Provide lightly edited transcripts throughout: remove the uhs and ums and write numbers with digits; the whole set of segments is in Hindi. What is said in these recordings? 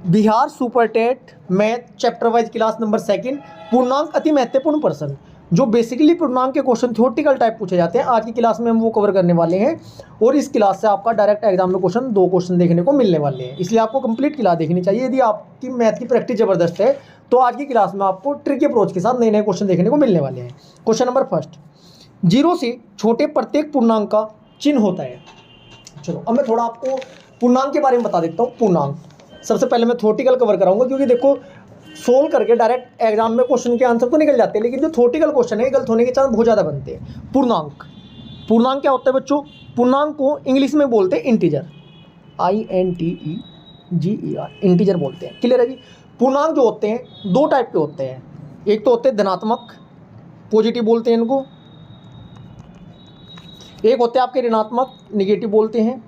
Bihar super TET math chapter wise class number 2 पूर्णांक अति महत्वपूर्ण प्रश्न। जो बेसिकली पूर्णांक के क्वेश्चन थ्योरेटिकल टाइप पूछे जाते हैं, आज की क्लास में हम वो कवर करने वाले हैं। और इस क्लास से आपका डायरेक्ट एग्जाम में क्वेश्चन 2 क्वेश्चन देखने को मिलने वाले हैं, इसलिए आपको कंप्लीट क्लास देखनी चाहिए। यदि आपकी मैथ की प्रैक्टिस जबरदस्त है तो आज की क्लास में आपको ट्रिकी अप्रोच के साथ नए नए क्वेश्चन देखने को मिलने वाले हैं। क्वेश्चन नंबर फर्स्ट, 0 से छोटे प्रत्येक पूर्णांक का चिन्ह होता है। चलो अब मैं थोड़ा आपको पूर्णांक के बारे में बता देता हूँ। पूर्णांक सबसे पहले मैं थ्योरेटिकल कवर कराऊंगा, क्योंकि देखो सोल्व करके डायरेक्ट एग्जाम में क्वेश्चन के आंसर तो निकल जाते हैं, लेकिन जो थ्योरेटिकल क्वेश्चन है गलत होने के चांस बहुत ज़्यादा बनते हैं। पूर्णांक क्या होता है बच्चों? पूर्णांक को इंग्लिश में बोलते हैं इंटीजर, INTEGER, इंटीजर बोलते हैं। क्लियर है जी? पूर्णांक जो होते हैं 2 टाइप के होते हैं। एक तो होते हैं धनात्मक, पॉजिटिव बोलते हैं इनको। एक होते हैं आपके ऋणात्मक, निगेटिव बोलते हैं।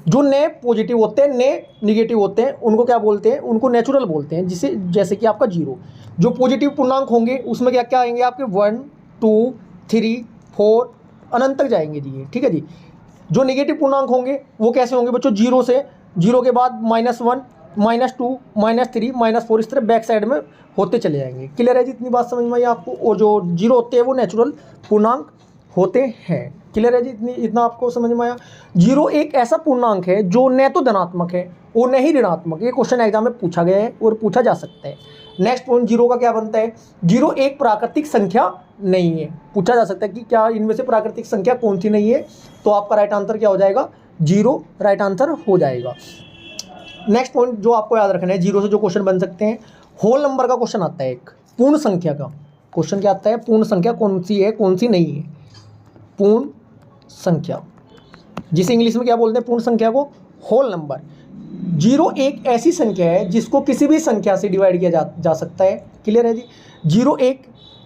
जो ने पॉजिटिव होते हैं, ने निगेटिव होते हैं, उनको क्या बोलते हैं? उनको नेचुरल बोलते हैं। जिसे जैसे कि आपका 0, जो पॉजिटिव पूर्णांक होंगे उसमें क्या क्या आएंगे आपके 1 2 3 4 अनंत तक जाएंगे जी ये, ठीक है जी। जो नेगेटिव पूर्णांक होंगे वो कैसे होंगे बच्चों? 0 से 0 के बाद -1 -2 -3 -4 इस तरह बैक साइड में होते चले जाएंगे। क्लियर है जी? इतनी बात समझ में आई आपको? और जो 0 होते हैं वो नेचुरल पूर्णांक होते हैं। क्लियर है जी? इतना आपको समझ में आया? 0 एक ऐसा पूर्णांक है जो न तो धनात्मक है और न ही ऋणात्मक। ये क्वेश्चन एग्जाम में पूछा गया है और पूछा जा सकता है। नेक्स्ट पॉइंट, 0 का क्या बनता है? 0 एक प्राकृतिक संख्या नहीं है। पूछा जा सकता है कि क्या इनमें से प्राकृतिक संख्या कौन सी नहीं है, तो आपका राइट आंसर क्या हो जाएगा? 0 राइट आंसर हो जाएगा। नेक्स्ट पॉइंट जो आपको याद रखना है, 0 से जो क्वेश्चन बन सकते हैं, होल नंबर का क्वेश्चन आता है। एक पूर्ण संख्या का क्वेश्चन क्या आता है? पूर्ण संख्या कौन सी है, कौन सी नहीं है? पूर्ण संख्या, जिसे इंग्लिश में क्या बोलते हैं? पूर्ण संख्या को होल नंबर। 0 एक ऐसी संख्या है जिसको किसी भी संख्या से डिवाइड किया जा सकता है। क्लियर है जी? 0 एक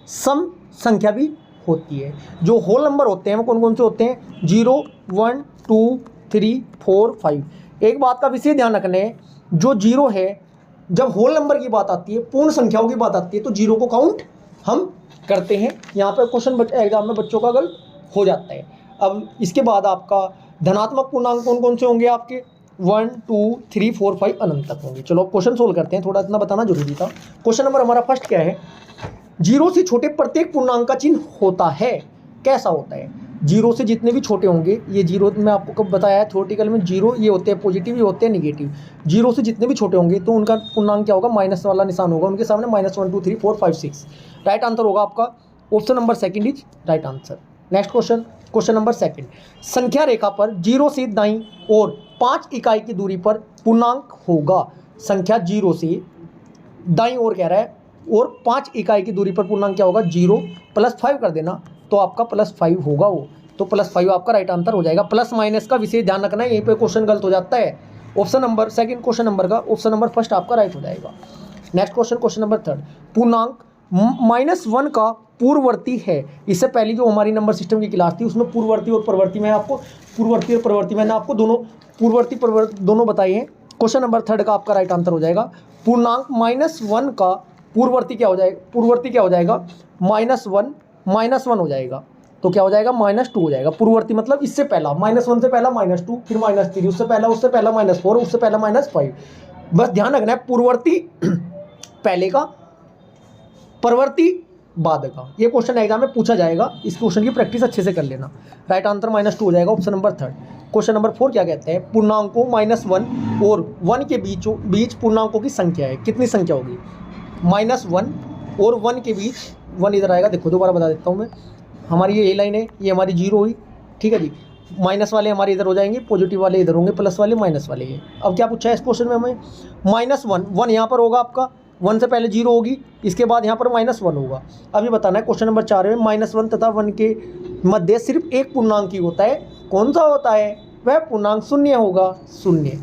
सम संख्या भी होती है। जो होल नंबर होते हैं वो कौन कौन से होते हैं? 0 1 2 3 4 5। एक बात का विशेष ध्यान रखना है, जो 0 है, जब होल नंबर की बात आती है, पूर्ण संख्याओं की बात आती है, तो 0 को काउंट हम करते हैं। यहाँ पर क्वेश्चन एग्जाम में बच्चों का गलत हो जाता है। अब इसके बाद आपका धनात्मक पूर्णांक कौन कौन से होंगे आपके? 1 2 3 4 5 अनंत तक होंगे। चलो क्वेश्चन सोल्व करते हैं, थोड़ा इतना बताना जरूरी था। क्वेश्चन नंबर हमारा फर्स्ट क्या है? 0 से छोटे प्रत्येक पूर्णांक का चिन्ह होता है। कैसा होता है? 0 से जितने भी छोटे होंगे, ये 0 मैं आपको कब बताया है थ्योरेटिकल में, 0 ये होते हैं पॉजिटिव, ये होते हैं निगेटिव। 0 से जितने भी छोटे होंगे तो उनका पूर्णांक क्या होगा? माइनस वाला निशान होगा उनके सामने, -1 2 3 4 5 6। राइट आंसर होगा आपका option number 2 is right answer. Next question, question number 2, संख्या रेखा पर 0 से दाईं और 5 इकाई की दूरी पर पूर्णांक होगा। संख्या 0 से दाईं ओर कह रहा है और 5 इकाई की दूरी पर पूर्णांक क्या होगा? 0 +5 कर देना तो आपका +5 होगा वो, तो +5 आपका राइट आंसर हो जाएगा। प्लस माइनस का विशेष ध्यान रखना है, यहीं पे क्वेश्चन गलत हो जाता है। ऑप्शन नंबर 2 क्वेश्चन नंबर का ऑप्शन नंबर फर्स्ट आपका राइट हो जाएगा। नेक्स्ट क्वेश्चन, क्वेश्चन नंबर 3, पूर्णांक -1 का पूर्ववर्ती है। इससे पहले जो हमारी नंबर सिस्टम की क्लास थी उसमें पूर्ववर्ती और परवर्ती मैंने आपको दोनों पूर्ववर्ती परवर्ती दोनों बताए हैं। क्वेश्चन नंबर 3 का आपका राइट आंसर हो जाएगा पूर्णांक -1 का पूर्ववर्ती क्या हो जाएगा? -1 हो जाएगा, तो क्या हो जाएगा? -2 हो जाएगा। पूर्ववर्ती मतलब इससे पहला, -1 से पहला -2, फिर -3, उससे पहला -4, उससे पहला -5। बस ध्यान रखना है, पूर्ववर्ती पहले का, परवर्ती बाद का। ये क्वेश्चन एग्जाम में पूछा जाएगा, इस क्वेश्चन की प्रैक्टिस अच्छे से कर लेना। राइट आंसर -2 हो जाएगा, ऑप्शन नंबर 3। क्वेश्चन नंबर 4 क्या कहते हैं? पूर्णांकों -1 और 1 के बीच पूर्णांकों की संख्या है। कितनी संख्या होगी? -1 और 1 के बीच, 1 इधर आएगा, देखो दोबारा बता देता हूँ मैं। हमारी ये लाइन है, ये हमारी 0 हुई, ठीक है जी। माइनस वाले हमारे इधर हो जाएंगे, पॉजिटिव वाले इधर होंगे, प्लस वाले माइनस वाले ये। अब क्या पूछा है इस क्वेश्चन में हमें? -1 यहाँ पर होगा आपका, 1 से पहले 0 होगी, इसके बाद यहाँ पर -1 होगा। अभी बताना है क्वेश्चन नंबर 4 में, -1 तथा 1 के मध्य सिर्फ एक पूर्णांक ही होता है। कौन सा होता है? वह पूर्णांक 0 होगा, 0।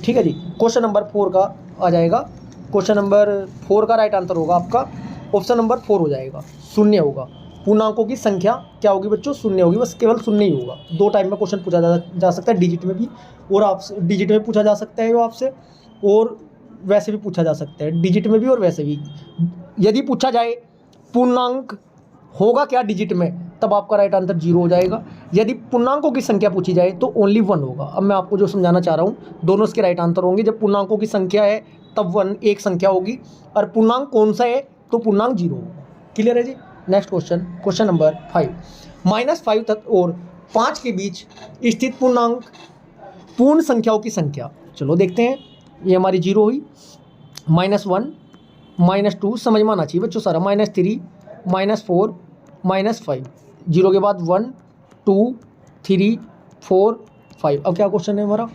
ठीक है जी। क्वेश्चन नंबर 4 का आ जाएगा, क्वेश्चन नंबर 4 का राइट आंसर होगा आपका ऑप्शन नंबर 4 हो जाएगा, 0 होगा। पूर्णांकों की संख्या क्या होगी बच्चों? 0 होगी, बस केवल 0 ही होगा। 2 टाइप में क्वेश्चन पूछा जा सकता है, डिजिट में भी, और आपसे डिजिट में पूछा जा सकता है वो आपसे, और वैसे भी पूछा जा सकता है, डिजिट में भी और वैसे भी। यदि पूछा जाए पूर्णांक होगा क्या डिजिट में, तब आपका राइट आंसर 0 हो जाएगा। यदि पूर्णांकों की संख्या पूछी जाए तो ओनली 1 होगा। अब मैं आपको जो समझाना चाह रहा हूँ, दोनों इसके राइट आंसर होंगे। जब पूर्णांकों की संख्या है तब 1 एक संख्या होगी, और पूर्णांक कौन सा है तो पूर्णांक 0 होगा। क्लियर है जी। नेक्स्ट क्वेश्चन, क्वेश्चन नंबर 5, -5 तक और 5 के बीच स्थित पूर्णांक पूर्ण संख्याओं की संख्या। चलो देखते हैं, ये हमारी 0 हुई, -1 -2 समझ में आना चाहिए बच्चों सारा, -3 -4 -5, 0 के बाद 1 2 3 4 5। अब क्या क्वेश्चन है हमारा,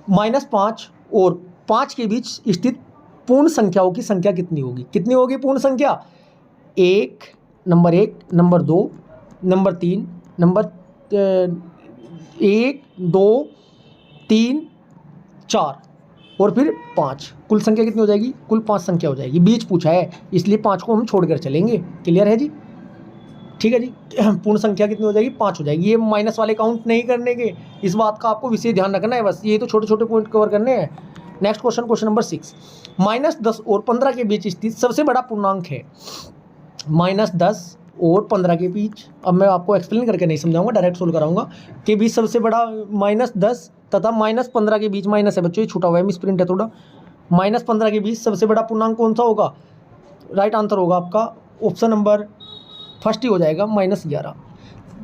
-5 और 5 के बीच स्थित पूर्ण संख्याओं की संख्या कितनी होगी। कितनी होगी पूर्ण संख्या, 1 नंबर 1 नंबर 2 नंबर 3 नंबर 1 2 3 4 और फिर 5। कुल संख्या कितनी हो जाएगी, कुल 5 संख्या हो जाएगी। बीच पूछा है इसलिए 5 को हम छोड़कर चलेंगे। क्लियर है जी, ठीक है जी। पूर्ण संख्या कितनी हो जाएगी, 5 हो जाएगी। ये माइनस वाले काउंट नहीं करने के, इस बात का आपको विशेष ध्यान रखना है, बस ये तो छोटे छोटे पॉइंट कवर करने हैं। नेक्स्ट क्वेश्चन, क्वेश्चन नंबर 6, -10 और 15 के बीच स्थित सबसे बड़ा पूर्णांक है। -10 और 15 के बीच, अब मैं आपको एक्सप्लेन करके नहीं समझाऊंगा, डायरेक्ट सोल्व कराऊंगा कि बीच सबसे बड़ा -10 तथा -15 के बीच, माइनस है बच्चों ये छूटा हुआ है, मिस प्रिंट है थोड़ा, -15 के बीच सबसे बड़ा पूर्णांक कौन सा होगा। राइट आंसर होगा आपका ऑप्शन नंबर फर्स्ट ही हो जाएगा, -11।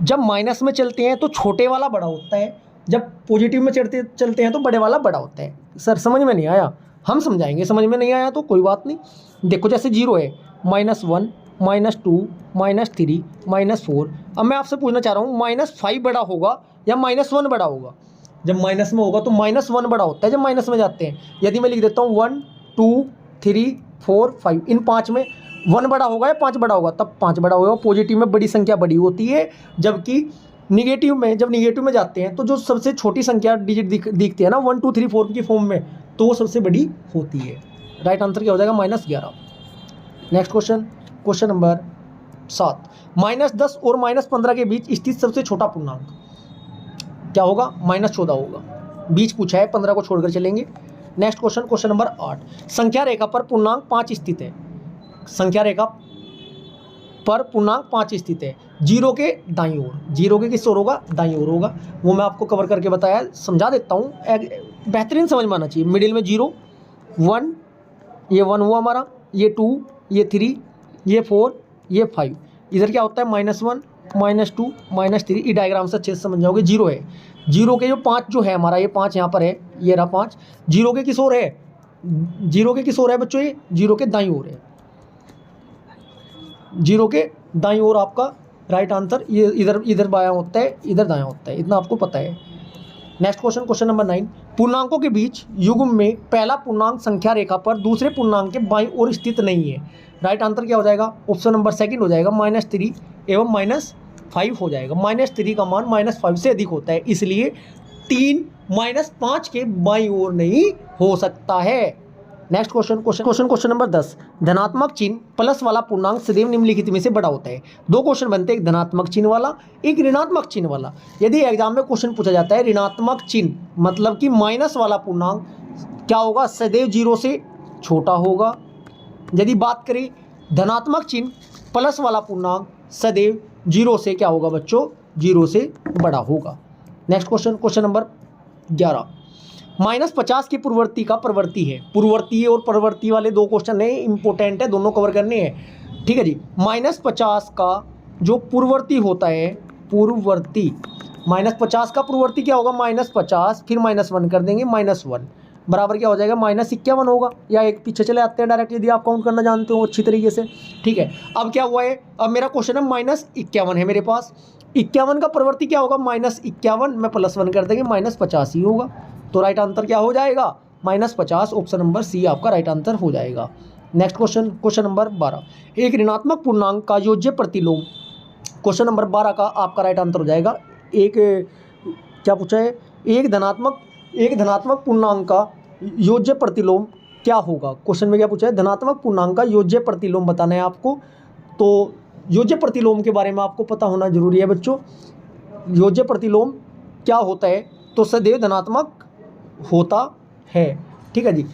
जब माइनस में चलते हैं तो छोटे वाला बड़ा होता है, जब पॉजिटिव में चलते हैं तो बड़े वाला बड़ा होता है। सर समझ में नहीं आया, हम समझाएंगे, समझ में नहीं आया तो कोई बात नहीं। देखो जैसे 0 है, -1 -2 -3 -4। अब मैं आपसे पूछना चाह रहा हूँ, -5 बड़ा होगा या -1 बड़ा होगा। जब माइनस में होगा तो -1 बड़ा होता है जब माइनस में जाते हैं। यदि मैं लिख देता हूँ 1 2 3 4 5, इन 5 में 1 बड़ा होगा या 5 बड़ा होगा, तब 5 बड़ा होगा। पॉजिटिव में बड़ी संख्या बड़ी होती है, जबकि निगेटिव में, जब निगेटिव में जाते हैं तो जो सबसे छोटी संख्या डिजिट दिखती है ना 1 2 3 4 की फॉर्म में, तो वो सबसे बड़ी होती है। राइट आंसर क्या हो जाएगा, -11। नेक्स्ट क्वेश्चन, क्वेश्चन नंबर 7, -10 और -15 के बीच स्थित सबसे छोटा पूर्णांक क्या होगा, -14 होगा। बीच पूछा है, 15 को छोड़कर चलेंगे। नेक्स्ट क्वेश्चन, क्वेश्चन नंबर 8, संख्या रेखा पर पूर्णांक 5 स्थित है। संख्या रेखा पर पूर्णांक 5 स्थित है, 0 के दाईं ओर। 0 के किस ओर होगा, दाईं ओर होगा। वो मैं आपको कवर करके बताया, समझा देता हूँ, बेहतरीन समझ में आना चाहिए। मिडिल में 0 1, ये 1 हुआ हमारा, ये 2 ये 3 ये 4 ये 5। इधर क्या होता है, -1 -2 -3। ये डायग्राम से अच्छे से समझ जाओगे। 0 है, 0 के जो 5 जो है हमारा, ये 5 यहाँ पर है, ये रहा 5। 0 के किस ओर है, 0 के किस ओर है बच्चों, ये 0 के दाईं ओर है। 0 के दाईं ओर आपका राइट आंसर, ये इधर बायां होता है, इधर दायां होता है, इतना आपको पता है। नेक्स्ट क्वेश्चन, क्वेश्चन नंबर 9, पूर्णांकों के बीच युग्म में पहला पूर्णांक संख्या रेखा पर दूसरे पूर्णांक के बाईं ओर स्थित नहीं है। राइट आंसर क्या हो जाएगा, ऑप्शन नंबर सेकंड हो जाएगा, -3 एवं -5 हो जाएगा। -3 का मान -5 से अधिक होता है, इसलिए 3 -5 के बाईं ओर नहीं हो सकता है। नेक्स्ट क्वेश्चन, क्वेश्चन नंबर 10, धनात्मक चिन्ह प्लस वाला पूर्णांक सदैव निम्नलिखित में से बड़ा होता है। 2 क्वेश्चन बनते हैं, एक धनात्मक चिन्ह वाला, एक ऋणात्मक चिन्ह वाला। यदि एग्जाम में क्वेश्चन पूछा जाता है ऋणात्मक चिन्ह मतलब कि माइनस वाला पूर्णांक क्या होगा, सदैव 0 से छोटा होगा। यदि बात करें धनात्मक चिन्ह प्लस वाला पूर्णांक सदैव 0 से क्या होगा बच्चों, 0 से बड़ा होगा। नेक्स्ट क्वेश्चन, क्वेश्चन नंबर 11, -50 की पूर्ववर्ती का प्रवर्ती है। पूर्ववर्ती और प्रवर्ती वाले 2 क्वेश्चन है, इंपॉर्टेंट है, दोनों कवर करने हैं। ठीक है जी। -50 का जो पूर्ववर्ती होता है, पूर्ववर्ती, -50 का पूर्ववर्ती क्या होगा, -50 फिर -1 कर देंगे, -1 बराबर क्या हो जाएगा, -51 होगा। या एक पीछे चले आते हैं डायरेक्ट, यदि आप काउंट करना जानते हो अच्छी तरीके से। ठीक है, अब क्या हुआ है, अब मेरा क्वेश्चन है -51 है मेरे पास। 51 का प्रवर्ती क्या होगा, -51 में +1 कर देंगे, -50 ही होगा। तो राइट आंसर क्या हो जाएगा, -50, ऑप्शन नंबर सी आपका राइट आंसर हो जाएगा। नेक्स्ट क्वेश्चन, क्वेश्चन नंबर 12, एक ऋणात्मक पूर्णांक का योज्य प्रतिलोम। क्वेश्चन नंबर 12 का आपका राइट आंसर हो जाएगा, एक क्या पूछा है, एक धनात्मक पूर्णांक का योज्य प्रतिलोम क्या होगा। क्वेश्चन में क्या पूछा है, धनात्मक पूर्णांक का योज्य प्रतिलोम बताना है आपको। तो योज्य प्रतिलोम के बारे में आपको पता होना जरूरी है बच्चों। योज्य प्रतिलोम क्या होता है, तो सदैव धनात्मक होता है। ठीक है जी,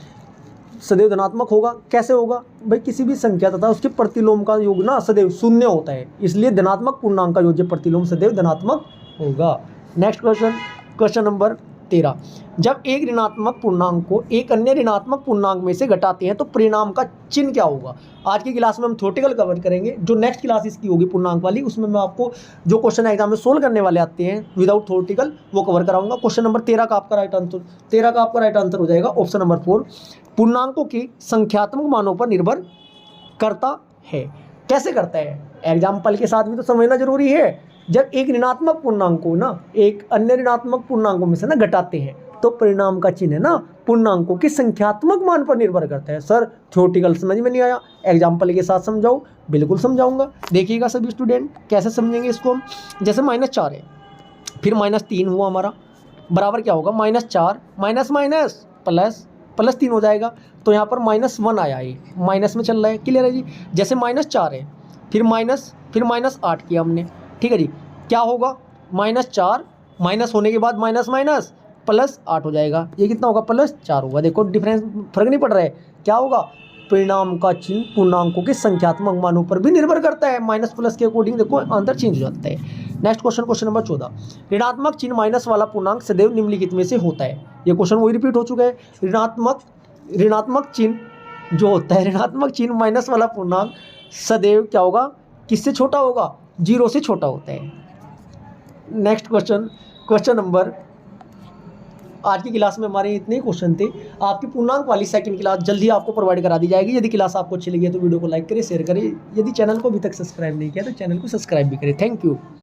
सदैव धनात्मक होगा। कैसे होगा भाई, किसी भी संख्या तथा उसके प्रतिलोम का योग ना सदैव 0 होता है, इसलिए धनात्मक पूर्णांक का योज्य प्रतिलोम सदैव धनात्मक होगा। नेक्स्ट क्वेश्चन, क्वेश्चन नंबर 13, जब एक ऋणात्मक पूर्णांक को एक अन्य ऋणात्मक पूर्णांक में से घटाते हैं तो परिणाम का चिन्ह क्या होगा। आज की क्लास में हम थ्योरेटिकल कवर करेंगे। जो नेक्स्ट क्लास इसकी होगी पूर्णांक वाली, उसमें मैं आपको जो क्वेश्चन एग्जाम में सोल्व करने वाले आते हैं विदाउट थ्योरेटिकल वो कवर कराऊंगा। क्वेश्चन नंबर 13 का आपका राइट आंसर हो जाएगा ऑप्शन नंबर 4, पूर्णांकों की संख्यात्मक मानों पर निर्भर करता है। कैसे करता है, एग्जाम्पल के साथ भी तो समझना जरूरी है। जब एक ऋणात्मक पूर्णांक को ना एक अन्य ऋणात्मक पूर्णांकों में से ना घटाते हैं तो परिणाम का चिन्ह है ना पूर्णांकों के संख्यात्मक मान पर निर्भर करता है। सर थ्योरेटिकल समझ में नहीं आया, एग्जाम्पल के साथ समझाओ, बिल्कुल समझाऊंगा। देखिएगा सभी स्टूडेंट कैसे समझेंगे इसको हम। जैसे -4 है, फिर -3 हुआ हमारा, बराबर क्या होगा -4 माइनस माइनस प्लस 3 हो जाएगा। तो यहाँ पर -1 आया, ये माइनस में चल रहा है, क्लियर है जी। जैसे -4 है, फिर -8 किया हमने, ठीक है जी। क्या होगा, -4 माइनस होने के बाद माइनस +8 हो जाएगा। ये कितना होगा, +4 होगा। देखो डिफरेंस, फर्क नहीं पड़ रहा है। क्या होगा, परिणाम का चिन्ह पूर्णांकों के संख्यात्मक मानों पर भी निर्भर करता है। माइनस प्लस के अकॉर्डिंग देखो आंसर चेंज हो जाता है। नेक्स्ट क्वेश्चन नंबर 14, ऋणात्मक चिन्ह माइनस वाला पूर्णांक सदैव निम्नलिखित में से होता है। ये क्वेश्चन वही रिपीट हो चुका है। ऋणात्मक चिन्ह जो होता है, ऋणात्मक चिन्ह माइनस वाला पूर्णांक सदैव क्या होगा, किससे छोटा होगा, 0 से छोटा होता है। नेक्स्ट क्वेश्चन नंबर, आज की क्लास में हमारे इतने ही क्वेश्चन थे। आपकी पूर्णांक वाली सेकंड क्लास जल्दी आपको प्रोवाइड करा दी जाएगी। यदि क्लास आपको अच्छी लगी है तो वीडियो को लाइक करें, शेयर करें। यदि चैनल को अभी तक सब्सक्राइब नहीं किया तो चैनल को सब्सक्राइब भी करें। Thank you.